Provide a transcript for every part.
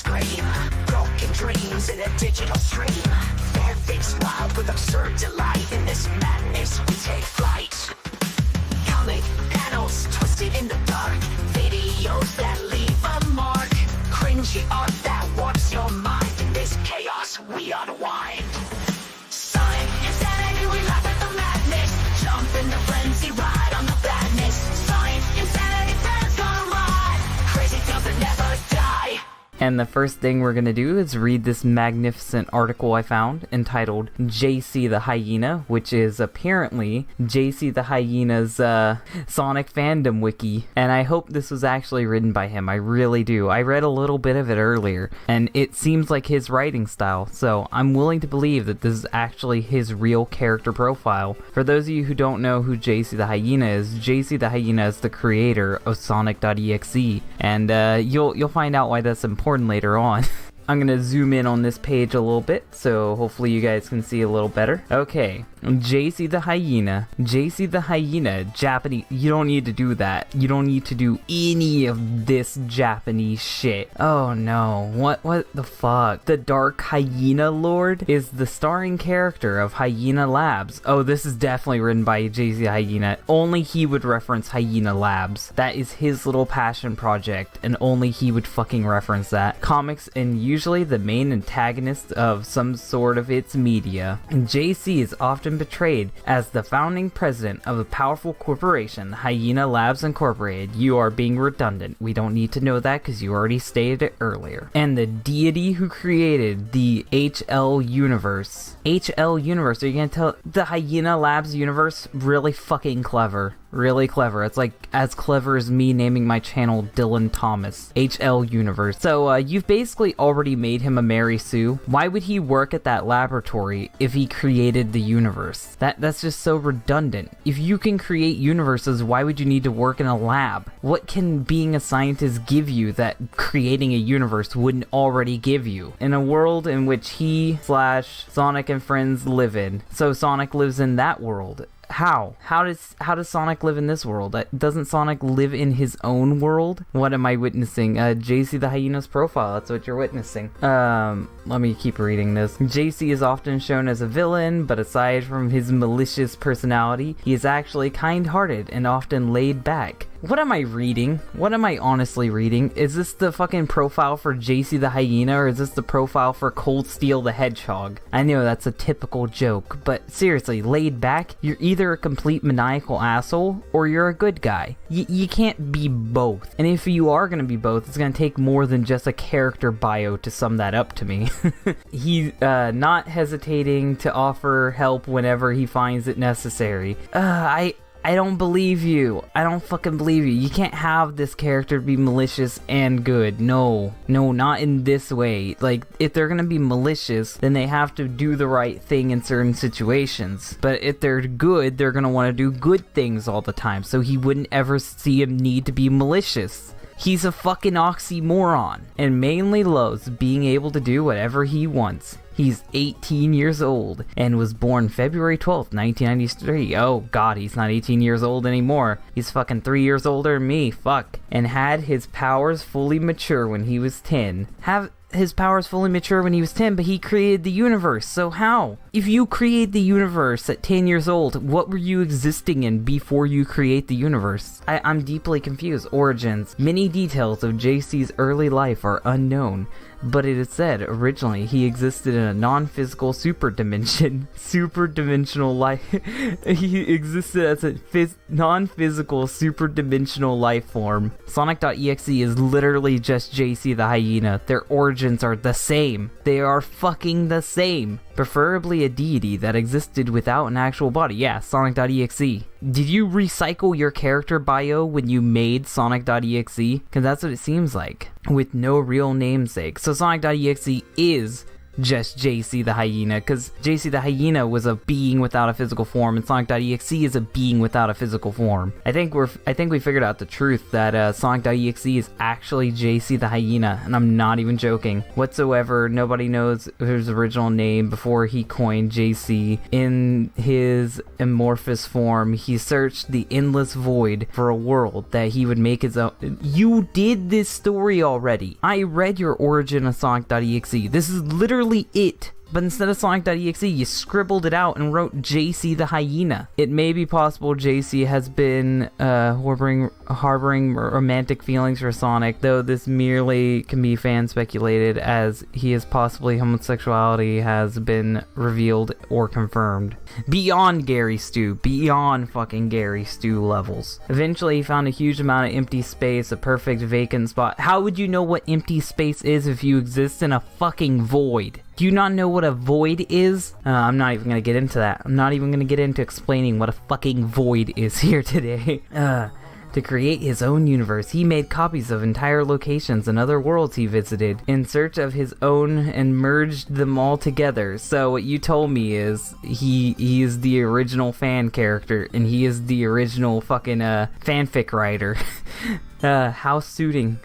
scream. Broken dreams in a digital stream. Fanfics wild with absurd delight. In this madness we take flight. Comic panels twisted in the dark. Videos that leave a mark. Cringy art that warps your mind. In this chaos we unwind. Sonic insanity, we laugh at the madness. Jump in the frenzy, ride on the badness. Sonic insanity, fans gonna ride. Crazy tales that never die. And the first thing we're gonna do is read this magnificent article I found entitled JC the Hyena, which is apparently JC the Hyena's Sonic fandom wiki. And I hope this was actually written by him. I really do. I read a little bit of it earlier, and it seems like his writing style. So I'm willing to believe that this is actually his real character profile. For those of you who don't know who JC the Hyena is, JC the Hyena is the creator of Sonic.exe. And you'll find out why that's important later on. I'm gonna zoom in on this page a little bit, so hopefully you guys can see a little better. Okay, JC the Hyena. JC the Hyena, Japanese. You don't need to do that. You don't need to do any of this Japanese shit. Oh no, what the fuck? The Dark Hyena Lord is the starring character of Hyena Labs. Oh, this is definitely written by JC the Hyena. Only he would reference Hyena Labs. That is his little passion project, and only he would fucking reference that. Comics and usually the main antagonist of some sort of its media. And JC is often portrayed as the founding president of a powerful corporation, Hyena Labs Incorporated. You are being redundant. We don't need to know that because you already stated it earlier. And the deity who created the HL universe. HL universe, are you gonna tell the Hyena Labs universe? Really fucking clever. Really clever. It's like as clever as me naming my channel Dillin Thomas. HL Universe. So you've basically already made him a Mary Sue. Why would he work at that laboratory if he created the universe? That's just so redundant. If you can create universes, why would you need to work in a lab? What can being a scientist give you that creating a universe wouldn't already give you? In a world in which he / Sonic and friends live in. So Sonic lives in that world. How does Sonic live in this world? Doesn't Sonic live in his own world? What am I witnessing? JC the Hyena's profile, that's what you're witnessing. Let me keep reading this. JC is often shown as a villain, but aside from his malicious personality, he is actually kind-hearted and often laid back. What am I reading? What am I honestly reading? Is this the fucking profile for JC the Hyena, or is this the profile for Cold Steel the Hedgehog? I know that's a typical joke, but seriously, laid back? You're either a complete maniacal asshole, or you're a good guy. You can't be both. And if you are gonna be both, it's gonna take more than just a character bio to sum that up to me. He's not hesitating to offer help whenever he finds it necessary. I don't believe you. I don't fucking believe you. You can't have this character be malicious and good. No, not in this way. Like, if they're gonna be malicious, then they have to do the right thing in certain situations. But if they're good, they're gonna want to do good things all the time. So he wouldn't ever see him need to be malicious. He's a fucking oxymoron, and mainly loves being able to do whatever he wants. He's 18 years old and was born February 12th, 1993. Oh god, he's not 18 years old anymore. He's fucking 3 years older than me, fuck. And had his powers fully mature when he was 10. His powers fully mature when he was 10, but he created the universe, so how? If you create the universe at 10 years old, what were you existing in before you create the universe? I'm deeply confused. Origins. Many details of JC's early life are unknown, but it is said originally he existed in a non-physical super-dimensional life. He existed as a non-physical super-dimensional life form. Sonic.exe is literally just JC the Hyena. Their origins are the same. They are fucking the same. Preferably a deity that existed without an actual body. Yeah, Sonic.exe. Did you recycle your character bio when you made Sonic.exe? Because that's what it seems like. With no real namesake. So Sonic.exe is just JC the Hyena, because JC the Hyena was a being without a physical form, and Sonic.exe is a being without a physical form. I think we figured out the truth that Sonic.exe is actually JC the Hyena, and I'm not even joking whatsoever. Nobody knows his original name before he coined JC. In his amorphous form, he searched the endless void for a world that he would make his own. You did this story already. I read your origin of Sonic.exe. This is literally it. But instead of Sonic.exe, you scribbled it out and wrote JC the Hyena. It may be possible JC has been harboring romantic feelings for Sonic, though this merely can be fan speculated, as his possibly homosexuality has been revealed or confirmed. Beyond Gary Stu, beyond fucking Gary Stu levels. Eventually he found a huge amount of empty space, a perfect vacant spot. How would you know what empty space is if you exist in a fucking void? Do you not know what a void is? I'm not even gonna get into that. I'm not even gonna get into explaining what a fucking void is here today. To create his own universe, he made copies of entire locations and other worlds he visited in search of his own and merged them all together. So what you told me is he is the original fan character and he is the original fucking fanfic writer. How suiting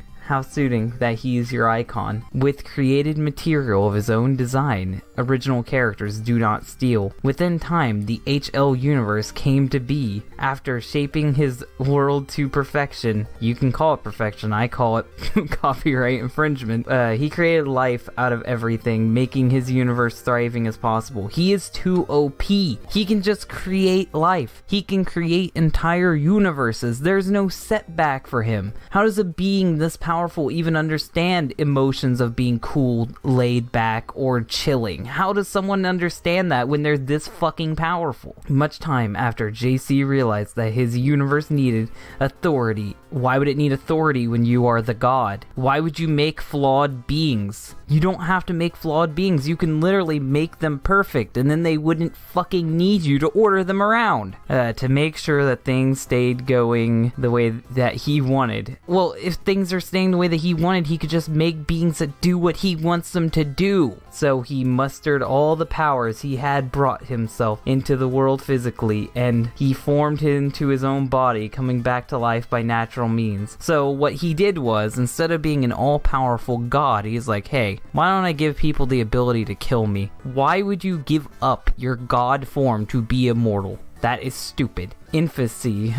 that he is your icon. With created material of his own design, original characters do not steal. Within time, the HL universe came to be. After shaping his world to perfection, you can call it perfection, I call it copyright infringement, he created life out of everything, making his universe thriving as possible. He is too OP. He can just create life. He can create entire universes. There's no setback for him. How does a being this powerful even understand emotions of being cool, laid back, or chilling? How does someone understand that when they're this fucking powerful? Much time after JC realized that his universe needed authority. Why would it need authority when you are the god? Why would you make flawed beings? You don't have to make flawed beings. You can literally make them perfect, and then they wouldn't fucking need you to order them around. To make sure that things stayed going the way that he wanted. Well, if things are staying the way that he wanted, he could just make beings that do what he wants them to do. So he mustered all the powers he had brought himself into the world physically, and he formed into his own body, coming back to life by natural means. So what he did was, instead of being an all-powerful god, he's like, hey, why don't I give people the ability to kill me? Why would you give up your god form to be immortal? That is stupid. Infancy.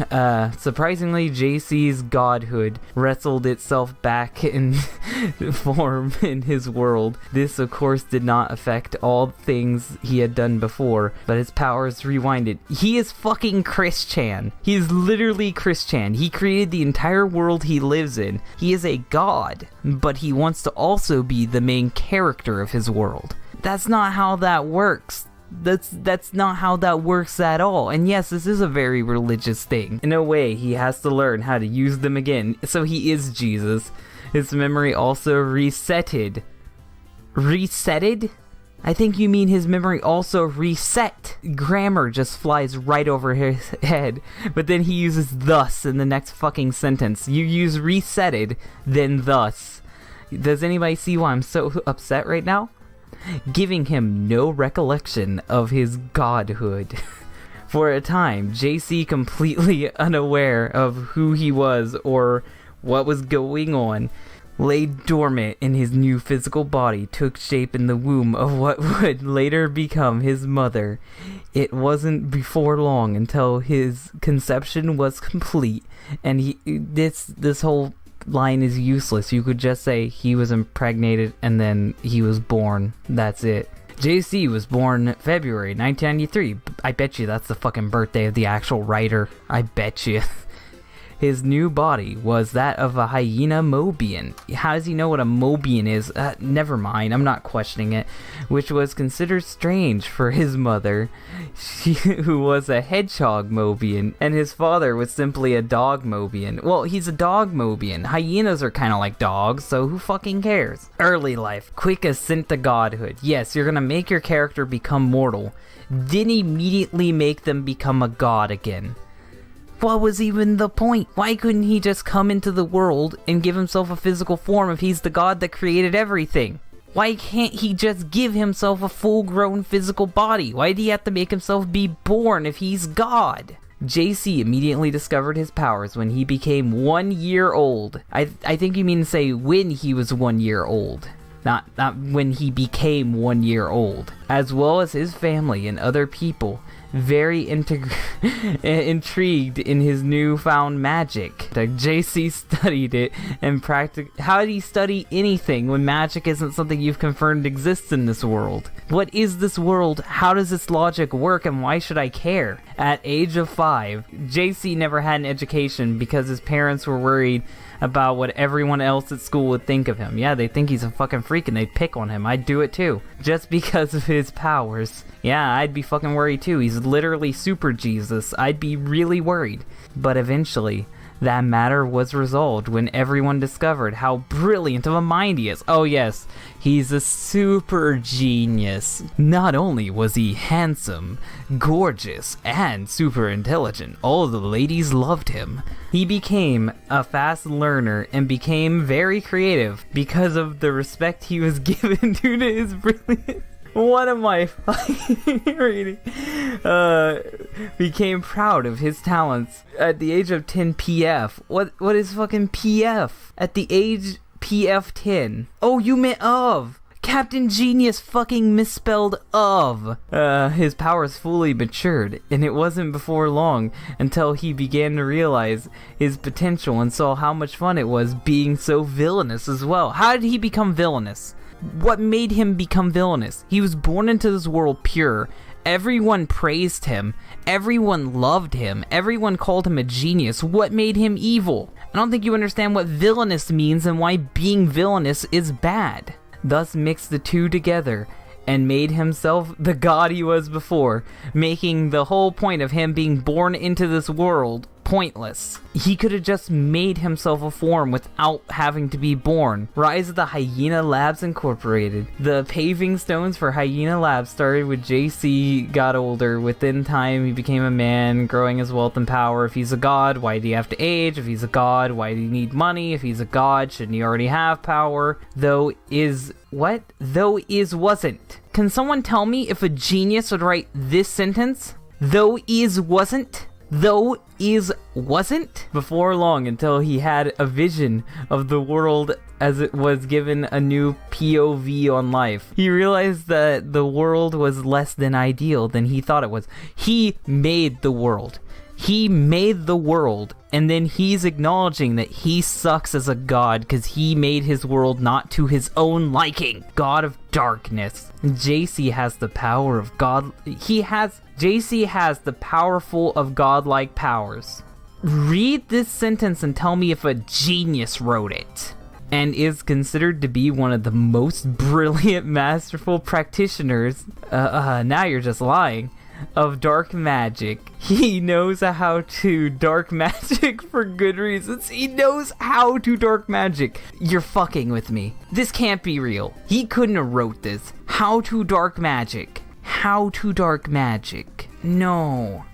Surprisingly, JC's godhood wrestled itself back in form in his world. This, of course, did not affect all things he had done before, but his powers rewinded. He is fucking Chris Chan. He is literally Chris Chan. He created the entire world he lives in. He is a god, but he wants to also be the main character of his world. That's not how that works. That's not how that works at all. And yes, this is a very religious thing. In a way, he has to learn how to use them again. So he is Jesus. His memory also resetted. Resetted? I think you mean his memory also reset. Grammar just flies right over his head. But then he uses thus in the next fucking sentence. You use resetted, then thus. Does anybody see why I'm so upset right now? Giving him no recollection of his godhood. For a time, JC, completely unaware of who he was or what was going on, lay dormant in his new physical body, took shape in the womb of what would later become his mother. It wasn't before long until his conception was complete, and this whole line is useless. You could just say he was impregnated and then he was born. That's it. JC was born February 1993. I bet you that's the fucking birthday of the actual writer. I bet you. His new body was that of a hyena Mobian. How does he know what a Mobian is? Never mind, I'm not questioning it. Which was considered strange for his mother, who was a hedgehog Mobian, and his father was simply a dog Mobian. Well, he's a dog Mobian. Hyenas are kind of like dogs, so who fucking cares? Early life, quick ascent to godhood. Yes, you're gonna make your character become mortal, then immediately make them become a god again. What was even the point? Why couldn't he just come into the world and give himself a physical form if he's the god that created everything? Why can't he just give himself a full-grown physical body? Why did he have to make himself be born if he's God? JC immediately discovered his powers when he became 1 year old. I think you mean to say when he was 1 year old. Not when he became 1 year old. As well as his family and other people. Very intrigued in his newfound magic. JC studied it and How did he study anything when magic isn't something you've confirmed exists in this world? What is this world? How does its logic work, and why should I care? At age of 5, JC never had an education because his parents were worried about what everyone else at school would think of him. Yeah, they think he's a fucking freak and they'd pick on him. I'd do it too. Just because of his powers. Yeah, I'd be fucking worried too. He's literally super Jesus. I'd be really worried. But eventually, that matter was resolved when everyone discovered how brilliant of a mind he is. Oh yes, he's a super genius. Not only was he handsome, gorgeous, and super intelligent, all the ladies loved him. He became a fast learner and became very creative because of the respect he was given due to his brilliance. What am I fucking reading? Became proud of his talents at the age of 10 PF. What is fucking PF? At the age PF 10. Oh, you meant of. Captain Genius fucking misspelled of. His powers fully matured, and it wasn't before long until he began to realize his potential and saw how much fun it was being so villainous as well. How did he become villainous? What made him become villainous? He was born into this world pure. Everyone praised him. Everyone loved him. Everyone called him a genius. What made him evil? I don't think you understand what villainous means and why being villainous is bad. Thus mixed the two together and made himself the god he was before, making the whole point of him being born into this world pointless. He could have just made himself a form without having to be born. Rise of the Hyena Labs Incorporated. The paving stones for Hyena Labs started with JC got older. Within time, he became a man, growing his wealth and power. If he's a god, why did he have to age? If he's a god, why do he need money? If he's a god, shouldn't he already have power? Though is wasn't. Can someone tell me if a genius would write this sentence? Though is wasn't? Though is wasn't? Before long, until he had a vision of the world as it was given a new POV on life. He realized that the world was less than ideal than he thought it was. He made the world. He made the world, and then he's acknowledging that he sucks as a god because he made his world not to his own liking. God of darkness. JC has the power of God. JC has the powerful of godlike powers. Read this sentence and tell me if a genius wrote it. And is considered to be one of the most brilliant, masterful practitioners. Now you're just lying. Of dark magic. He knows how to dark magic for good reasons. He knows how to dark magic. You're fucking with me. This can't be real. He couldn't have wrote this. How to dark magic. How to dark magic. No.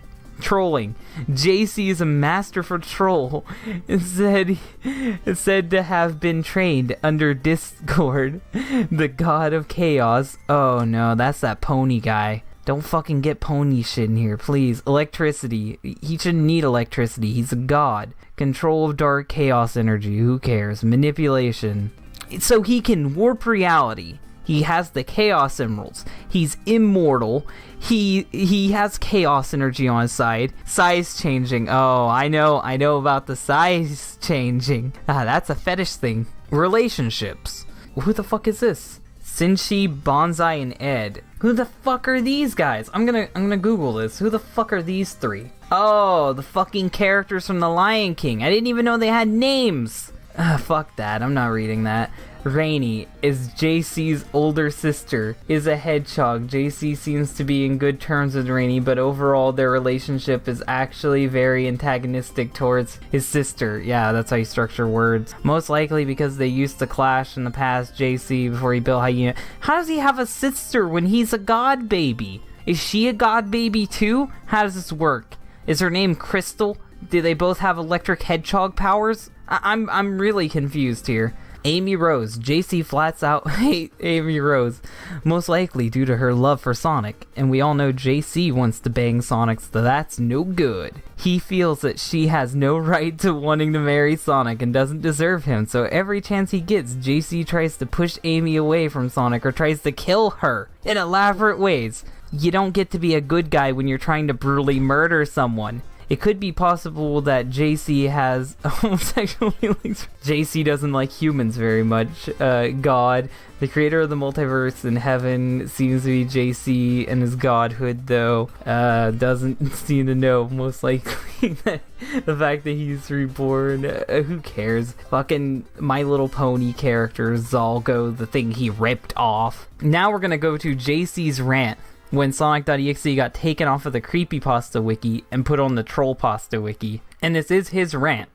Trolling. JC is a masterful troll. It's said to have been trained under Discord, the god of chaos. Oh no, that's that pony guy. Don't fucking get pony shit in here, please. Electricity. He shouldn't need electricity. He's a god. Control of dark chaos energy. Who cares? Manipulation. So he can warp reality. He has the chaos emeralds. He's immortal. He has chaos energy on his side. Size changing. Oh, I know about the size changing. That's a fetish thing. Relationships. Who the fuck is this? Sinchi, Bonsai, and Ed. Who the fuck are these guys? I'm gonna Google this. Who the fuck are these three? Oh, the fucking characters from The Lion King. I didn't even know they had names. Fuck that. I'm not reading that. Rainy is JC's older sister, is a hedgehog. JC seems to be in good terms with Rainy, but overall their relationship is actually very antagonistic towards his sister. Yeah, that's how you structure words. Most likely because they used to clash in the past, JC, before he built Hyena. How does he have a sister when he's a god baby? Is she a god baby too? How does this work? Is her name Crystal? Do they both have electric hedgehog powers? I'm really confused here. Amy Rose. JC flats out hate Amy Rose, most likely due to her love for Sonic, and we all know JC wants to bang Sonic, so that's no good. He feels that she has no right to wanting to marry Sonic and doesn't deserve him, so every chance he gets, JC tries to push Amy away from Sonic or tries to kill her in elaborate ways. You don't get to be a good guy when you're trying to brutally murder someone. It could be possible that JC has homosexual feelings. JC doesn't like humans very much. God, the creator of the multiverse in heaven, seems to be JC, and his godhood, though, doesn't seem to know, most likely, that the fact that he's reborn. Who cares? Fucking My Little Pony character, Zalgo, the thing he ripped off. Now we're gonna go to JC's rant when Sonic.exe got taken off of the Creepypasta wiki and put on the Trollpasta wiki. And this is his rant.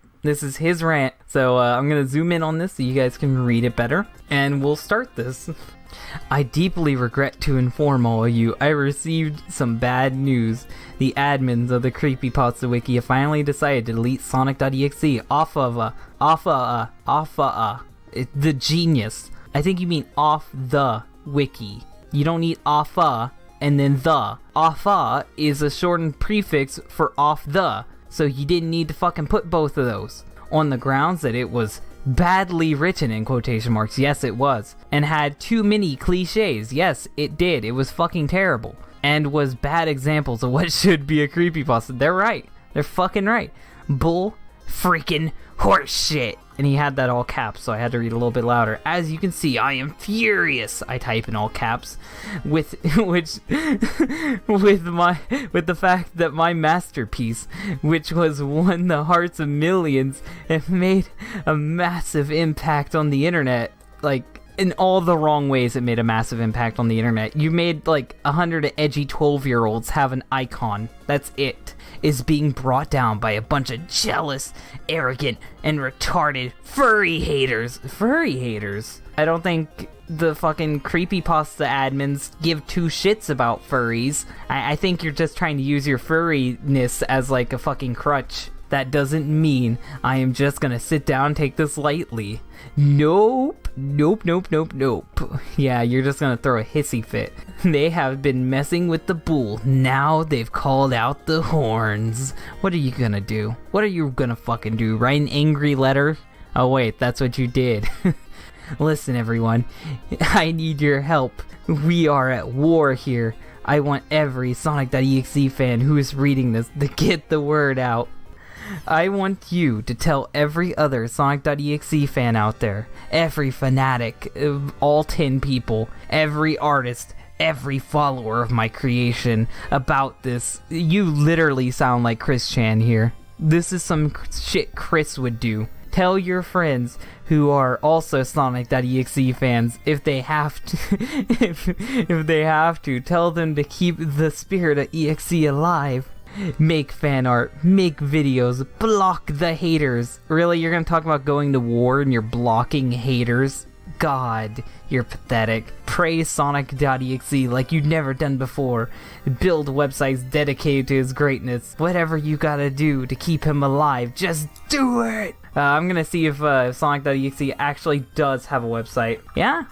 So I'm gonna zoom in on this so you guys can read it better. And we'll start this. I deeply regret to inform all of you, I received some bad news. The admins of the Creepypasta wiki have finally decided to delete Sonic.exe off of the genius. I think you mean off the wiki. You don't need offa and then the. Offa is a shortened prefix for off the, so you didn't need to fucking put both of those. On the grounds that it was badly written in quotation marks, yes it was, and had too many cliches, yes it did, it was fucking terrible, and was bad examples of what should be a creepypasta. They're right, they're fucking right. Bull freaking horse shit. And he had that all caps, so I had to read a little bit louder. As you can see, I am furious. I type in all caps, with the fact that my masterpiece, which was won the hearts of millions and made a massive impact on the internet, like in all the wrong ways, it made a massive impact on the internet. You made like 100 edgy 12-year-olds have an icon. That's it. Is being brought down by a bunch of jealous, arrogant, and retarded furry haters. Furry haters? I don't think the fucking creepypasta admins give two shits about furries. I think you're just trying to use your furriness as like a fucking crutch. That doesn't mean I am just gonna sit down and take this lightly. Nope. Yeah, you're just gonna throw a hissy fit. They have been messing with the bull. Now they've called out the horns. What are you gonna do? What are you gonna fucking do? Write an angry letter? Oh wait, that's what you did. Listen everyone, I need your help. We are at war here. I want every Sonic.exe fan who is reading this to get the word out. I want you to tell every other Sonic.exe fan out there, every fanatic, all 10 people, every artist, every follower of my creation about this. You literally sound like Chris Chan here. This is some shit Chris would do. Tell your friends who are also Sonic.exe fans, if they have to, if they have to, tell them to keep the spirit of EXE alive. Make fan art, make videos, block the haters. Really, you're gonna talk about going to war and you're blocking haters? God, you're pathetic. Praise Sonic.exe like you've never done before. Build websites dedicated to his greatness. Whatever you gotta do to keep him alive, just do it! I'm gonna see if Sonic.exe actually does have a website. Yeah,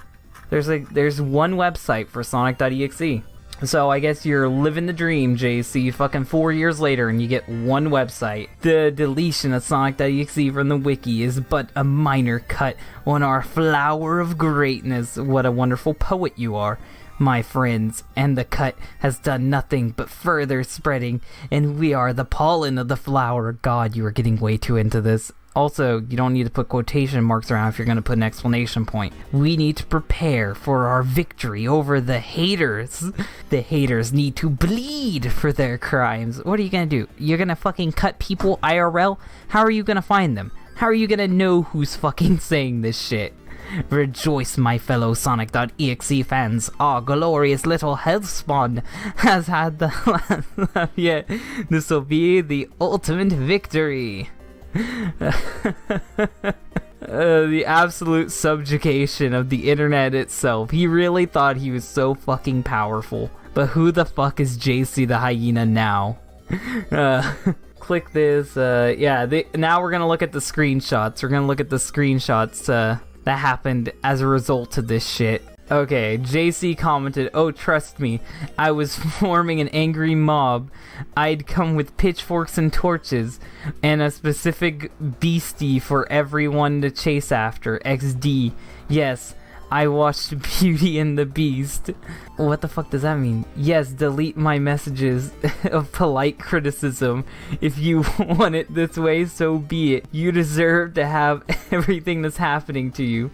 there's one website for Sonic.exe. So I guess you're living the dream, JC, fucking 4 years later and you get one website. The deletion of Sonic.exe from the wiki is but a minor cut on our flower of greatness. What a wonderful poet you are, my friends. And the cut has done nothing but further spreading, and we are the pollen of the flower. God, you are getting way too into this. Also, you don't need to put quotation marks around if you're going to put an exclamation point. We need to prepare for our victory over the haters. The haters need to bleed for their crimes. What are you going to do? You're going to fucking cut people IRL? How are you going to find them? How are you going to know who's fucking saying this shit? Rejoice, my fellow Sonic.exe fans. Our glorious little healthspawn has had the last laugh yet. This will be the ultimate victory. The absolute subjugation of the internet itself. He really thought he was so fucking powerful. But who the fuck is JC the Hyena now? Click this. Yeah, now we're gonna look at the screenshots. We're gonna look at the screenshots that happened as a result of this shit. Okay, JC commented, "Oh, trust me, I was forming an angry mob. I'd come with pitchforks and torches, and a specific beastie for everyone to chase after. XD. Yes, I watched Beauty and the Beast." What the fuck does that mean? "Yes, delete my messages of polite criticism. If you want it this way, so be it. You deserve to have everything that's happening to you."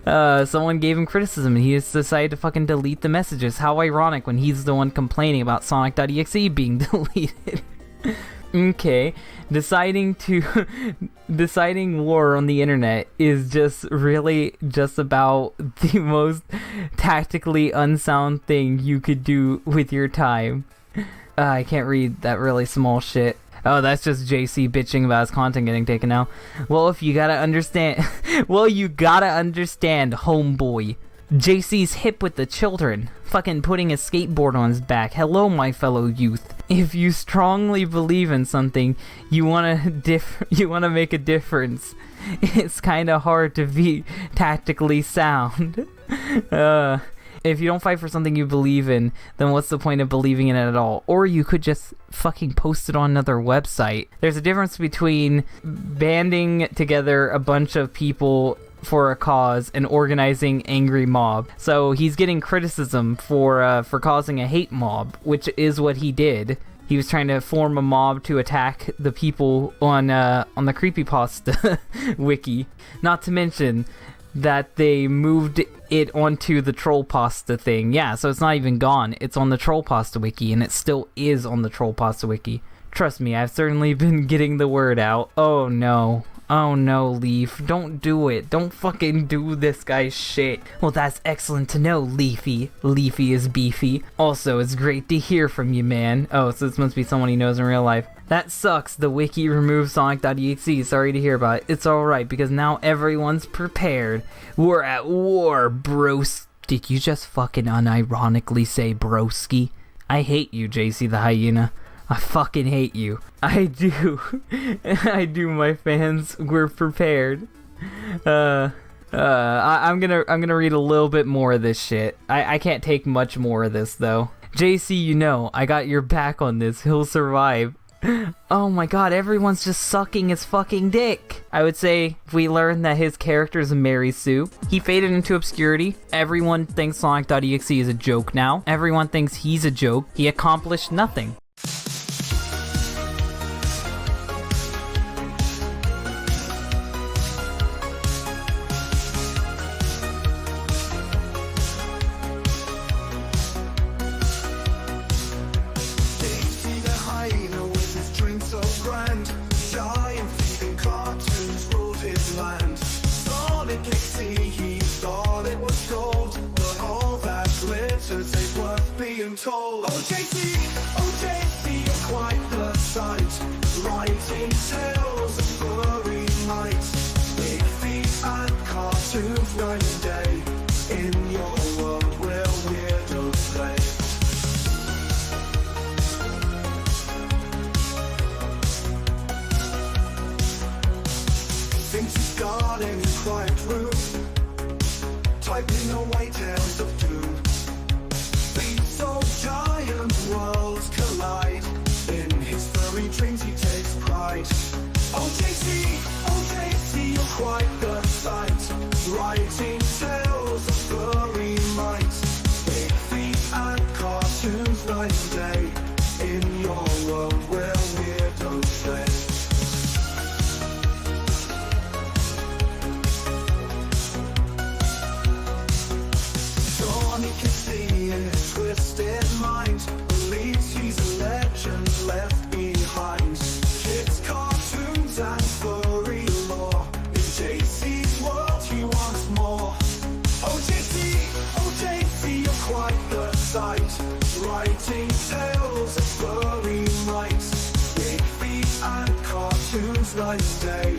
Someone gave him criticism and he just decided to fucking delete the messages. How ironic when he's the one complaining about Sonic.exe being deleted. Okay, deciding war on the internet is just really just about the most tactically unsound thing you could do with your time. I can't read that really small shit. Oh, that's just JC bitching about his content getting taken out. Well, you gotta understand, homeboy. JC's hip with the children, fucking putting a skateboard on his back. Hello, my fellow youth. If you strongly believe in something, you wanna make a difference. It's kinda hard to be tactically sound. If you don't fight for something you believe in, then what's the point of believing in it at all? Or you could just fucking post it on another website. There's a difference between banding together a bunch of people for a cause and organizing angry mob. So he's getting criticism for causing a hate mob, which is what he did. He was trying to form a mob to attack the people on the creepypasta wiki. Not to mention that they moved it onto the troll pasta thing. Yeah, so it's not even gone. It's on the troll pasta wiki, and it still is on the troll pasta wiki. Trust me, I've certainly been getting the word out. Oh no. Oh no, Leaf. Don't do it. Don't fucking do this guy's shit. Well, that's excellent to know, Leafy. Leafy is beefy. Also, it's great to hear from you, man. Oh, so this must be someone he knows in real life. That sucks. The wiki removed Sonic.exe. Sorry to hear about it. It's alright, because now everyone's prepared. We're at war, bros. Did you just fucking unironically say broski? I hate you, JC the Hyena. I fucking hate you. I do. I do, my fans. We're prepared. I'm gonna read a little bit more of this shit. I can't take much more of this, though. JC, you know, I got your back on this. He'll survive. Oh my god, everyone's just sucking his fucking dick. I would say if we learned that his character is Mary Sue, he faded into obscurity. Everyone thinks Sonic.exe is a joke now. Everyone thinks he's a joke. He accomplished nothing. Told. Oh JC, you're quite the sight. Writing tales of furry might. Big feet and cartoons night and day. In your world where weirdos play. Things you've got in your quiet room. Typing away tales of doom. So giant worlds collide. In his furry dreams he takes pride. Oh JC, you're quite the sight. Writing tales of furry might. Big feet and cartoons night and day. In your world where weirdos play. Johnny can see it. Twisted mind believes he's a legend left behind. Kids, cartoons, and furry lore. In JC's world, he wants more. Oh JC, you're quite the sight. Writing tales of furry might. Big feet and cartoons night and day.